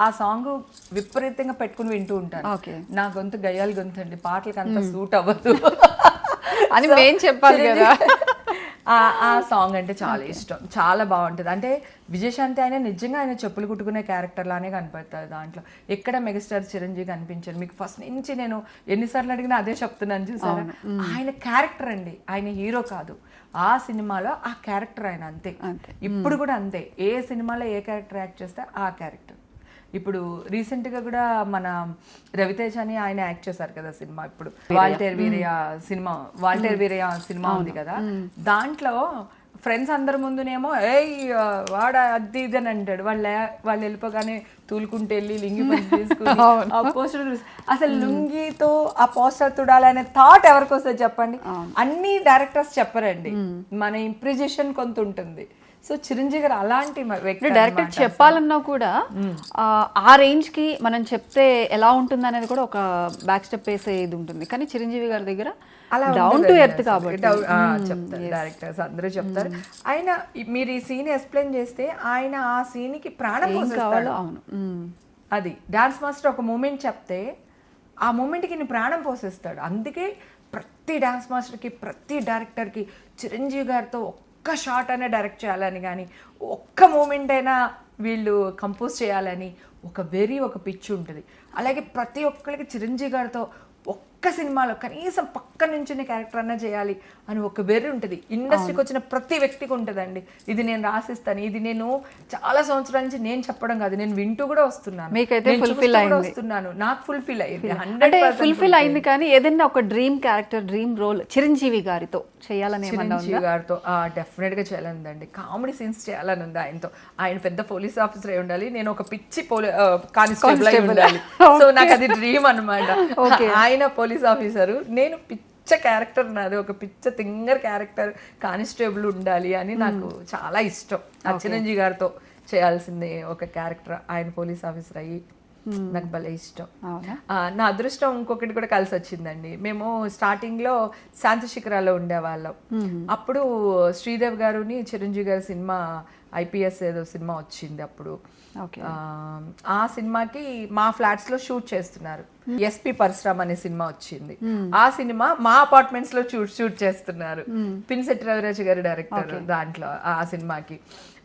ఆ సాంగ్ విపరీతంగా పెట్టుకుని వింటూ ఉంటాను. నా గొంతు గయ్యాలి గొంతు అండి, పాటలకు అంత సూట్ అవ్వదు అని మేం చెప్పాలి కదా. ఆ సాంగ్ అంటే చాలా ఇష్టం, చాలా బాగుంటుంది. అంటే విజయశాంతి ఆయన నిజంగా ఆయన చెప్పులు కుట్టుకునే క్యారెక్టర్ లానే కనపడతారు దాంట్లో. ఎక్కడ మెగాస్టార్ చిరంజీవి కనిపించారు మీకు ఫస్ట్ నుంచి, నేను ఎన్నిసార్లు అడిగినా అదే చెప్తున్నాను చూసారా. ఆయన క్యారెక్టర్ అండి, ఆయన హీరో కాదు. ఆ సినిమాలో ఆ క్యారెక్టర్ ఆయన అంతే, ఇప్పుడు కూడా అంతే. ఏ సినిమాలో ఏ క్యారెక్టర్ యాక్ట్ చేస్తే ఆ క్యారెక్టర్. ఇప్పుడు రీసెంట్ గా కూడా మన రవితేజ అని ఆయన యాక్ట్ చేశారు కదా సినిమా, ఇప్పుడు వాల్టేర్ వీరయ్య సినిమా ఉంది కదా, దాంట్లో ఫ్రెండ్స్ అందరి ముందునేమో వాడ అది ఇది అని అంటాడు, వాళ్ళు వెళ్ళిపోగానే తూలుకుంటూ వెళ్ళి లుంగి తీసుకుని ఆ పోస్టర్ అసలు లుంగితో ఆ పోస్టర్ తుడాలనే థాట్ ఎవరికి వస్తుంది చెప్పండి? అన్ని డైరెక్టర్స్ చెప్పరండి, మన ఇంప్రిజేషన్ కొంత ఉంటుంది. సో చిరంజీవి గారు అలాంటి వ్యక్తి. డైరెక్టర్ చెప్పాలన్నా కూడా ఆ రేంజ్ కి మనం చెప్తే ఎలా ఉంటుంది అనేది కూడా ఒక బ్యాక్ స్టెప్ వేసే ఇది ఉంటుంది. కానీ చిరంజీవి గారి దగ్గర డౌన్ టు ఎర్త్ కాబట్టి చెప్తారు డైరెక్టర్స్, అందరూ చెప్తారు. ఆయన మీరు ఈ సీన్ ఎక్స్ప్లెయిన్ చేస్తే ఆయన ఆ సీన్ కి ప్రాణం పోసేస్తాడు. అవును, అది డాన్స్ మాస్టర్ ఒక మూమెంట్ చెప్తే ఆ మూమెంట్ కి ప్రాణం పోసేస్తాడు. అందుకే ప్రతి డాన్స్ మాస్టర్ కి, ప్రతి డైరెక్టర్ కి చిరంజీవి గారితో ఒక్క షాట్ అయినా డైరెక్ట్ చేయాలని, కానీ ఒక్క మూమెంట్ అయినా వీళ్ళు కంపోజ్ చేయాలని ఒక పిచ్ ఉంటుంది. అలాగే ప్రతి ఒక్కరికి చిరంజీవి గారితో ఒక్క సినిమాలో కనీసం పక్క నుంచి క్యారెక్టర్ అన్నా చేయాలి అని ఒక వెర్రి ఉంటుంది. ఇండస్ట్రీకి వచ్చిన ప్రతి వ్యక్తికి ఉంటుందండి. ఇది నేను రాసిస్తాను, ఇది నేను చాలా సంవత్సరాల నుంచి నేను చెప్పడం కాదు, నేను వింటూ కూడా వస్తున్నాను, నాకు ఫుల్ఫిల్ అయ్యింది. అంటే ఫుల్ఫిల్ అయింది. కానీ ఏదైనా ఒక dream character, dream role Chiranjeevi గారితో చేయాలని, చిరంజీవి గారితో డెఫినెట్ గా చేయాలండి. కామెడీ సీన్స్ చేయాలని ఉంది ఆయనతో. ఆయన పెద్ద పోలీస్ ఆఫీసర్ అయి ఉండాలి, నేను ఒక పిచ్చి కానిస్టేబుల్ అయి ఉండాలి. సో నాకు అది డ్రీమ్ అనమాట. ఆయన పోలీస్ ఆఫీసరు, నేను పిచ్చ క్యారెక్టర్, నాది ఒక పిచ్చ తింగర్ క్యారెక్టర్ కానిస్టేబుల్ ఉండాలి అని నాకు చాలా ఇష్టం. ఆ చిరంజీవి గారితో చేయాల్సిందే ఒక క్యారెక్టర్, ఆయన పోలీస్ ఆఫీసర్ అయ్యి నాకు భలే ఇష్టం. నా అదృష్టం ఇంకొకటి కూడా కలిసి వచ్చిందండి. మేము స్టార్టింగ్ లో శాంతి శిఖరాలో ఉండేవాళ్ళం. అప్పుడు శ్రీదేవ్ గారుని చిరంజీవి గారి సినిమా IPS ఏదో సినిమా వచ్చింది అప్పుడు. ఆ సినిమాకి మా ఫ్లాట్స్ లో షూట్ చేస్తున్నారు. SP పరశురామ్ అనే సినిమా వచ్చింది. ఆ సినిమా మా అపార్ట్మెంట్స్ లో షూట్ చేస్తున్నారు. పినిశెట్టి రవిరాజు గారి డైరెక్టర్ దాంట్లో ఆ సినిమాకి.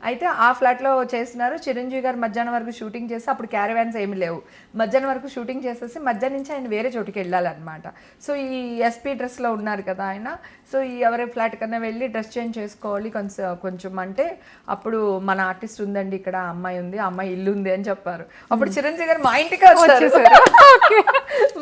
అయితే ఆ ఫ్లాట్ లో చేస్తున్నారు. చిరంజీవి గారు మధ్యాహ్నం వరకు షూటింగ్ చేసి, అప్పుడు క్యారవాన్స్ ఏమి లేవు, మధ్యాహ్నం వరకు షూటింగ్ చేసేసి మధ్యాహ్నం నుంచి ఆయన వేరే చోటుకి వెళ్ళాలన్నమాట. సో ఈ SP డ్రెస్ లో ఉన్నారు కదా ఆయన. సో ఈ ఎవరి ఫ్లాట్ కన్నా వెళ్ళి డ్రెస్ చేంజ్ చేసుకోవాలి కొంచెం అంటే, అప్పుడు మన ఆర్టిస్ట్ ఉందండి ఇక్కడ, అమ్మాయి ఉంది, అమ్మాయి ఇల్లు ఉంది అని చెప్పారు. అప్పుడు చిరంజీవి గారు మా ఇంటికి వచ్చారు,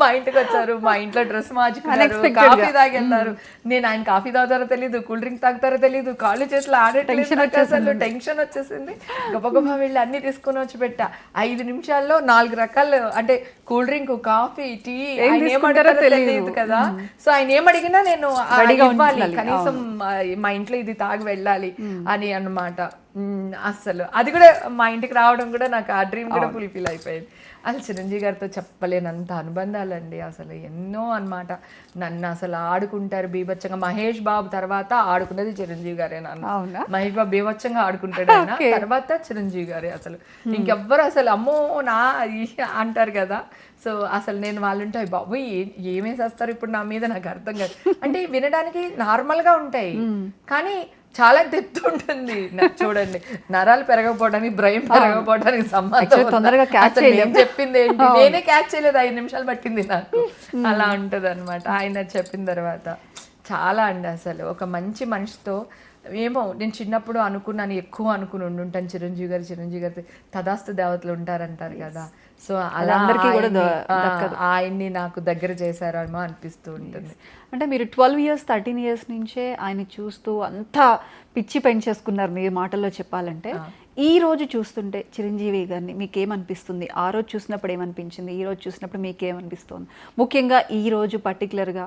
మా ఇంటికి వచ్చారు, మా ఇంట్లో డ్రెస్ మార్చుకున్నారు, కాఫీ తాగెళ్ళారు. నేను ఆయన కాఫీ తాగుతారో తెలీదు, కూల్ డ్రింక్ తాగుతారో తెలీదు, కాళ్ళు చేతులు ఆడే టెన్షన్ వచ్చేసింది. గబగబా వెళ్ళి అన్ని తీసుకుని వచ్చి పెట్టా. 5 నిమిషాల్లో 4 రకాలు, అంటే కూల్ డ్రింక్, కాఫీ, టీ, ఆయన ఏమంటారో తెలియదు కదా. సో ఆయన ఏమడిగినా నేను ఇవ్వాలి, కనీసం మా ఇంట్లో ఇది తాగి వెళ్ళాలి అని అన్నమాట. అస్సలు అది కూడా మా ఇంటికి రావడం కూడా నాకు ఆ డ్రీమ్ కూడా ఫుల్ఫిల్ అయిపోయింది. అసలు చిరంజీవి గారితో చెప్పలేనంత అనుబంధాలండి, అసలు ఎన్నో అన్నమాట. నన్ను అసలు ఆడుకుంటారు బీభత్సంగా. మహేష్ బాబు తర్వాత ఆడుకున్నది చిరంజీవి గారే నన్ను. మహేష్ బాబు బీభత్సంగా ఆడుకుంటాడు ఆయన, తర్వాత చిరంజీవి గారే. అసలు ఇంకెవ్వరు అసలు అమ్మో నా అంటారు కదా. సో అసలు నేను వాళ్ళుంటే బాబు ఏమేసేస్తారు ఇప్పుడు నా మీద, నాకు అర్థం కాదు. అంటే వినడానికి నార్మల్గా ఉంటాయి కానీ చాలా డెప్త్ ఉంటుంది. చూడండి, నరాలు పెరగకపోవడానికి బ్రెయిన్ పెరగకపోవడానికి సంబంధం తొందరగా క్యాచ్ చేయలేదు. చెప్పింది ఏంటి, నేనే క్యాచ్ చేయలేదు, 5 నిమిషాలు పట్టింది నాకు. అలా ఉంటది అనమాట ఆయన చెప్పిన తర్వాత. చాలా అండి అసలు ఒక మంచి మనిషితో. ఏమో నేను చిన్నప్పుడు అనుకున్నాను, ఎక్కువ అనుకుని ఉండుంటాను చిరంజీవి గారు తదాస్తు దేవతలు ఉంటారంటారు కదా. సో అలా ఆయన్ని నాకు దగ్గర చేశారేమో అనిపిస్తూ ఉంటుంది. అంటే మీరు 12 years 13 years నుంచే ఆయన చూస్తూ అంతా పిచ్చి పెంచేసుకున్నారు మీరు మాటల్లో చెప్పాలంటే. ఈ రోజు చూస్తుంటే చిరంజీవి గారిని మీకేమనిపిస్తుంది? ఆ రోజు చూసినప్పుడు ఏమనిపించింది, ఈ రోజు చూసినప్పుడు మీకేమనిపిస్తుంది? ముఖ్యంగా ఈ రోజు పర్టికులర్గా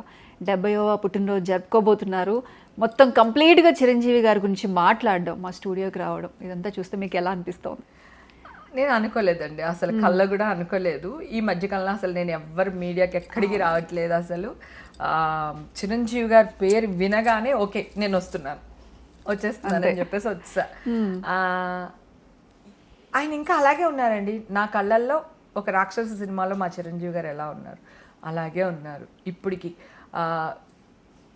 70వ పుట్టినరోజు జరుపుకోబోతున్నారు. మొత్తం కంప్లీట్గా చిరంజీవి గారి గురించి మాట్లాడడం, మా స్టూడియోకి రావడం, ఇదంతా చూస్తే మీకు ఎలా అనిపిస్తుంది? నేను అనుకోలేదండి అసలు, కళ్ళ కూడా అనుకోలేదు. ఈ మధ్యకాలంలో అసలు నేను ఎవ్వరు మీడియాకి ఎక్కడికి రావట్లేదు అసలు. చిరంజీవి గారి పేరు వినగానే ఓకే నేను వచ్చేస్తున్నాను అని చెప్పేసి వచ్చా. ఆయన ఇంకా అలాగే ఉన్నారండి నా కళ్ళల్లో. ఒక రాక్షస సినిమాలో మా చిరంజీవి గారు ఎలా ఉన్నారు అలాగే ఉన్నారు ఇప్పటికి.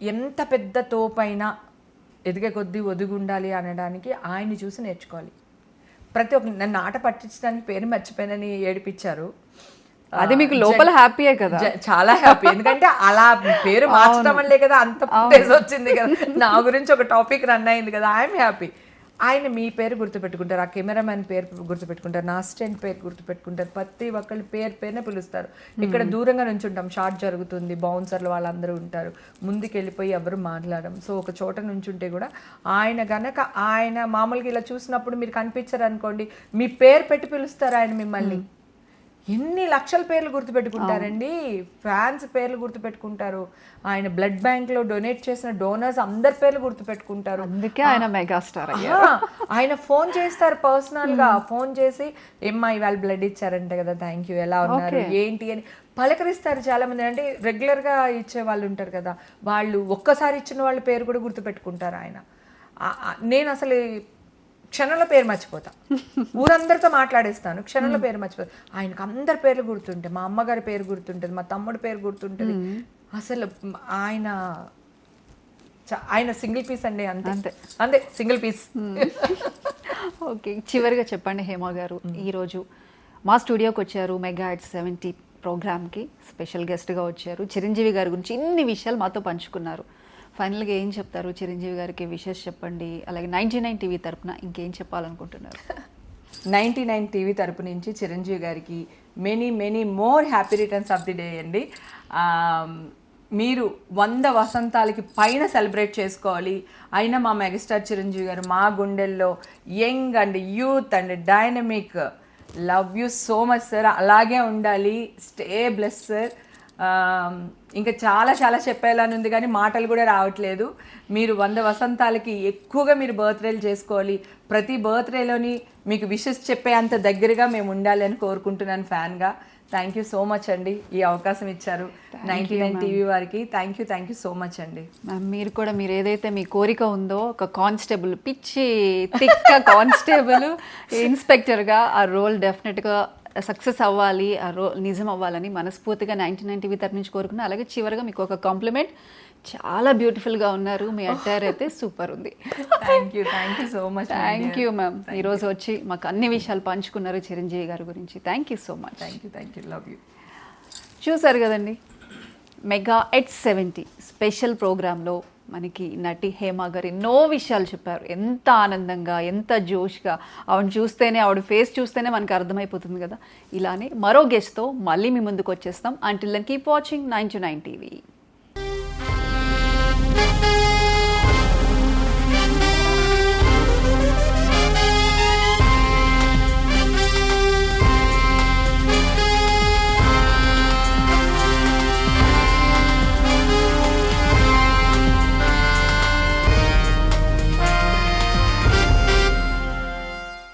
ఎంత పెద్ద తోపైనా ఎదిగే కొద్దీ ఒదిగుండాలి అనడానికి ఆయన్ని చూసి నేర్చుకోవాలి. ప్రతి ఒక్క నన్ను ఆట పట్టించడానికి పేరు మర్చిపోయినని ఏడిపించారు. అది మీకు లోపల హ్యాపీయే కదా? చాలా హ్యాపీ, ఎందుకంటే అలా పేరు మార్చడం వల్లే కదా అంత ప్లేస్ వచ్చింది కదా. నా గురించి ఒక టాపిక్ రన్ అయింది కదా, ఐఎమ్ హ్యాపీ. ఆయన మీ పేరు గుర్తుపెట్టుకుంటారు, ఆ కెమెరామ్యాన్ పేరు గుర్తుపెట్టుకుంటారు, నా అసిస్టెంట్ పేరు గుర్తుపెట్టుకుంటారు, ప్రతి ఒక్కళ్ళు పేరునే పిలుస్తారు. ఇక్కడ దూరంగా నుంచి ఉంటాం, షార్ట్ జరుగుతుంది, బౌన్సర్లు వాళ్ళందరూ ఉంటారు, ముందుకు వెళ్ళిపోయి ఎవరు మాట్లాడడం. సో ఒక చోట నుంచి ఉంటే కూడా ఆయన గనక ఆయన మామూలుగా ఇలా చూసినప్పుడు మీరు కనిపించారు అనుకోండి, మీ పేరు పెట్టి పిలుస్తారు ఆయన మిమ్మల్ని. ఎన్ని లక్షల పేర్లు గుర్తుపెట్టుకుంటారండి, ఫ్యాన్స్ పేర్లు గుర్తుపెట్టుకుంటారు, ఆయన బ్లడ్ బ్యాంక్ లో డొనేట్ చేసిన డోనర్స్ అందరి పేర్లు గుర్తుపెట్టుకుంటారు. అందుకే ఆయన మెగాస్టార్. ఆయన ఫోన్ చేస్తారు పర్సనల్ గా, ఫోన్ చేసి ఏమ్మా ఇవాళ బ్లడ్ ఇచ్చారంట కదా, థ్యాంక్ యూ, ఎలా ఉన్నారు ఏంటి అని పలకరిస్తారు. చాలా మంది అంటే రెగ్యులర్ గా ఇచ్చే వాళ్ళు ఉంటారు కదా, వాళ్ళు ఒక్కసారి ఇచ్చిన వాళ్ళ పేరు కూడా గుర్తుపెట్టుకుంటారు ఆయన. నేను అసలు క్షణంలో పేరు మర్చిపోతా, ఊరందరితో మాట్లాడేస్తాను, క్షణంలో పేరు మర్చిపోతా. ఆయనకు అందరి పేర్లు గుర్తుంటాయి, మా అమ్మగారి పేరు గుర్తుంటుంది, మా తమ్ముడి పేరు గుర్తుంటుంది. అసలు ఆయన సింగిల్ పీస్ అండి, అంతే సింగిల్ పీస్. ఓకే, చివరిగా చెప్పండి హేమ గారు, ఈరోజు మా స్టూడియోకి వచ్చారు, మెగా ఎట్ 70 ప్రోగ్రామ్కి స్పెషల్ గెస్ట్గా వచ్చారు, చిరంజీవి గారి గురించి ఇన్ని విషయాలు మాతో పంచుకున్నారు. ఫైనల్గా ఏం చెప్తారు చిరంజీవి గారికి? విషెస్ చెప్పండి. అలాగే 99 టీవీ తరపున ఇంకేం చెప్పాలనుకుంటున్నారు? 99 టీవీ తరపు నుంచి చిరంజీవి గారికి many more happy returns of the day అండి. మీరు 100 వసంతాలకి పైన సెలబ్రేట్ చేసుకోవాలి. అయినా మా మెగాస్టార్ చిరంజీవి గారు మా గుండెల్లో young and youth and dynamic. Love you so much sir, అలాగే ఉండాలి, స్టే బ్లెస్ సార్. ఇంకా చాలా చెప్పేలాని ఉంది కానీ మాటలు కూడా రావట్లేదు. మీరు 100 వసంతాలకి ఎక్కువగా మీరు బర్త్డేలు చేసుకోవాలి. ప్రతి బర్త్డేలోని మీకు విషెస్ చెప్పే అంత దగ్గరగా మేము ఉండాలి అని కోరుకుంటున్నాను ఫ్యాన్గా. థ్యాంక్ యూ సో మచ్ అండి, ఈ అవకాశం ఇచ్చారు 99 టీవీ వారికి. థ్యాంక్ యూ సో మచ్ అండి. మ్యామ్, మీరు కూడా మీరు ఏదైతే మీ కోరిక ఉందో, ఒక కానిస్టేబుల్, పిచ్చి తిక్క కానిస్టేబుల్ ఇన్స్పెక్టర్గా ఆ రోల్ డెఫినెట్గా సక్సెస్ అవ్వాలి, ఆ రోల్ నిజం అవ్వాలని మనస్ఫూర్తిగా 99 టీవీ తరపు నుంచి కోరుకున్నా. అలాగే చివరిగా మీకు ఒక కాంప్లిమెంట్, చాలా బ్యూటిఫుల్గా ఉన్నారు, మీ అటైర్ అయితే సూపర్ ఉంది. Thank you so much. Thank you ma'am, ఈరోజు వచ్చి మాకు అన్ని విషయాలు పంచుకున్నారు చిరంజీవి గారి గురించి. Thank you so much. Thank you love you. చూసారు కదండి, మెగా ఎట్ 70 స్పెషల్ ప్రోగ్రాంలో మనకి నటి హేమ గారు ఎన్నో విషయాలు చెప్పారు. ఎంత ఆనందంగా, ఎంత జోష్గా, ఆవిడ చూస్తేనే, ఆవిడ ఫేస్ చూస్తేనే మనకు అర్థమైపోతుంది కదా. ఇలానే మరో గెస్ట్తో మళ్ళీ మీ ముందుకు వచ్చేస్తాం. Until then keep watching 99 TV.